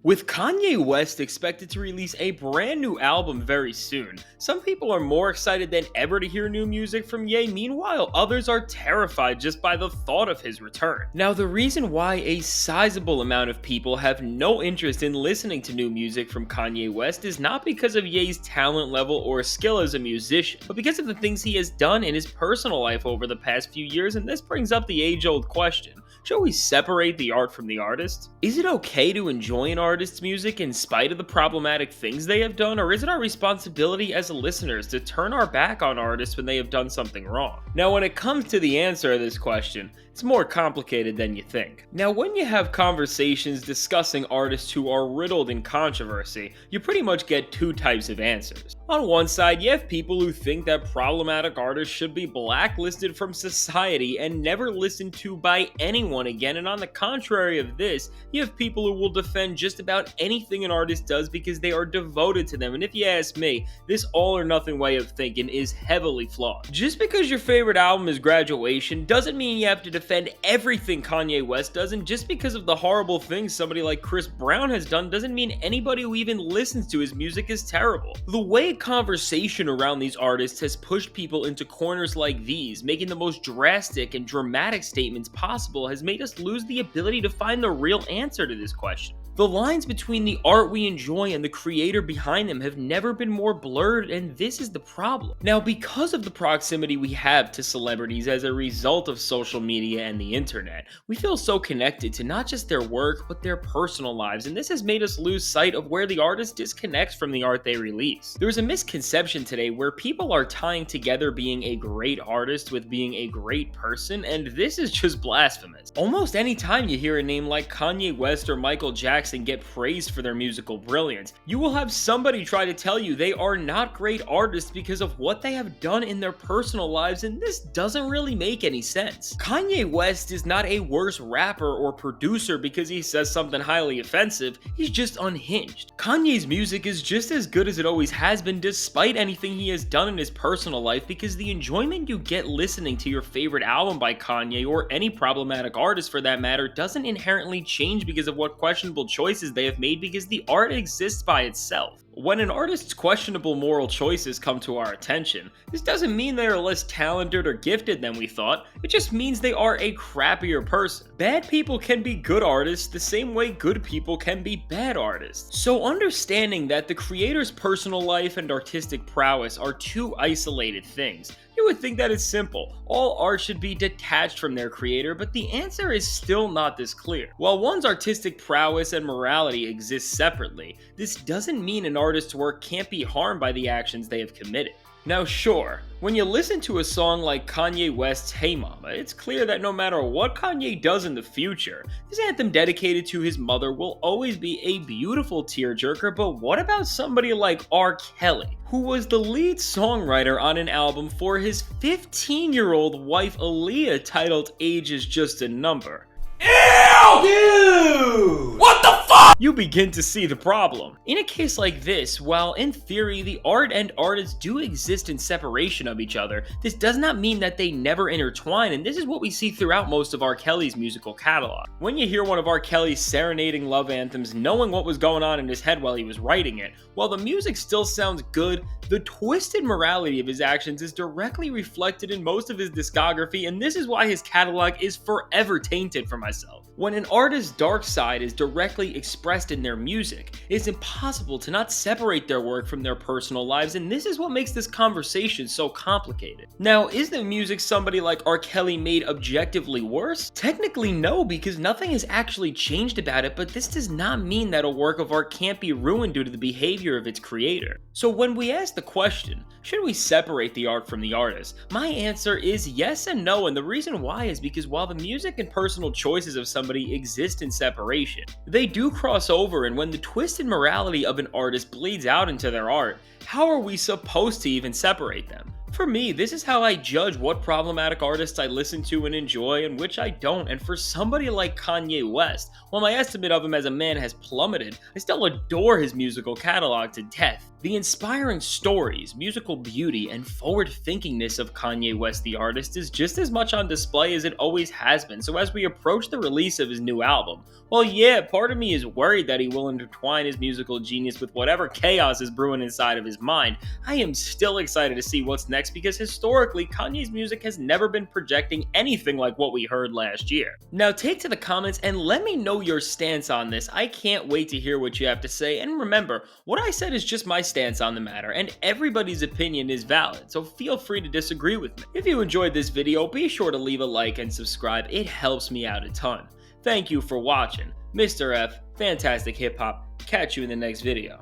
With Kanye West expected to release a brand new album very soon, some people are more excited than ever to hear new music from Ye. Meanwhile, others are terrified just by the thought of his return. Now, the reason why a sizable amount of people have no interest in listening to new music from Kanye West is not because of Ye's talent level or skill as a musician, but because of the things he has done in his personal life over the past few years, and this brings up the age-old question. Should we separate the art from the artist? Is it okay to enjoy an artist's music in spite of the problematic things they have done, or is it our responsibility as listeners to turn our back on artists when they have done something wrong? Now, when it comes to the answer to this question, it's more complicated than you think. Now, when you have conversations discussing artists who are riddled in controversy, you pretty much get two types of answers. On one side, you have people who think that problematic artists should be blacklisted from society and never listened to by anyone again, and on the contrary of this, you have people who will defend just about anything an artist does because they are devoted to them, and if you ask me, this all or nothing way of thinking is heavily flawed. Just because your favorite album is Graduation doesn't mean you have to defend everything Kanye West does, and just because of the horrible things somebody like Chris Brown has done doesn't mean anybody who even listens to his music is terrible. The way conversation around these artists has pushed people into corners like these, making the most drastic and dramatic statements possible, has made us lose the ability to find the real answer to this question. The lines between the art we enjoy and the creator behind them have never been more blurred, and this is the problem. Now, because of the proximity we have to celebrities as a result of social media and the internet, we feel so connected to not just their work, but their personal lives, and this has made us lose sight of where the artist disconnects from the art they release. There's a misconception today where people are tying together being a great artist with being a great person, and this is just blasphemous. Almost any time you hear a name like Kanye West or Michael Jackson get praised for their musical brilliance, you will have somebody try to tell you they are not great artists because of what they have done in their personal lives, and this doesn't really make any sense. Kanye West is not a worse rapper or producer because he says something highly offensive, he's just unhinged. Kanye's music is just as good as it always has been despite anything he has done in his personal life, because the enjoyment you get listening to your favorite album by Kanye, or any problematic artist for that matter, doesn't inherently change because of what questionable choices they have made, because the art exists by itself. When an artist's questionable moral choices come to our attention, this doesn't mean they are less talented or gifted than we thought, it just means they are a crappier person. Bad people can be good artists the same way good people can be bad artists. So understanding that the creator's personal life and artistic prowess are two isolated things, you would think that it's simple. All art should be detached from their creator, but the answer is still not this clear. While one's artistic prowess and morality exist separately, this doesn't mean an artist's work can't be harmed by the actions they have committed. Now sure, when you listen to a song like Kanye West's Hey Mama, it's clear that no matter what Kanye does in the future, his anthem dedicated to his mother will always be a beautiful tearjerker. But what about somebody like R. Kelly, who was the lead songwriter on an album for his 15-year-old wife Aaliyah titled Age Is Just a Number? Ew! Dude! What the fuck? You begin to see the problem. In a case like this, while in theory the art and artist do exist in separation of each other, this does not mean that they never intertwine, and this is what we see throughout most of R. Kelly's musical catalog. When you hear one of R. Kelly's serenading love anthems, knowing what was going on in his head while he was writing it, while the music still sounds good, the twisted morality of his actions is directly reflected in most of his discography, and this is why his catalog is forever tainted for myself. When an artist's dark side is directly expressed in their music, it's impossible to not separate their work from their personal lives, and this is what makes this conversation so complicated. Now, is the music somebody like R. Kelly made objectively worse? Technically no, because nothing has actually changed about it, but this does not mean that a work of art can't be ruined due to the behavior of its creator. So when we ask the question, should we separate the art from the artist? My answer is yes and no, and the reason why is because while the music and personal choices of somebody exist in separation, they do cross over, and when the twisted morality of an artist bleeds out into their art, how are we supposed to even separate them? For me, this is how I judge what problematic artists I listen to and enjoy and which I don't. And for somebody like Kanye West, while my estimate of him as a man has plummeted, I still adore his musical catalog to death. The inspiring stories, musical beauty, and forward thinkingness of Kanye West the artist is just as much on display as it always has been. So as we approach the release of his new album, well, yeah, part of me is worried that he will intertwine his musical genius with whatever chaos is brewing inside of his mind. I am still excited to see what's next because historically, Kanye's music has never been projecting anything like what we heard last year. Now, take to the comments and let me know your stance on this. I can't wait to hear what you have to say. And remember, what I said is just my stance on the matter, and everybody's opinion is valid, so feel free to disagree with me. If you enjoyed this video, be sure to leave a like and subscribe. It helps me out a ton. Thank you for watching. Mr. F, Fantastic Hip Hop. Catch you in the next video.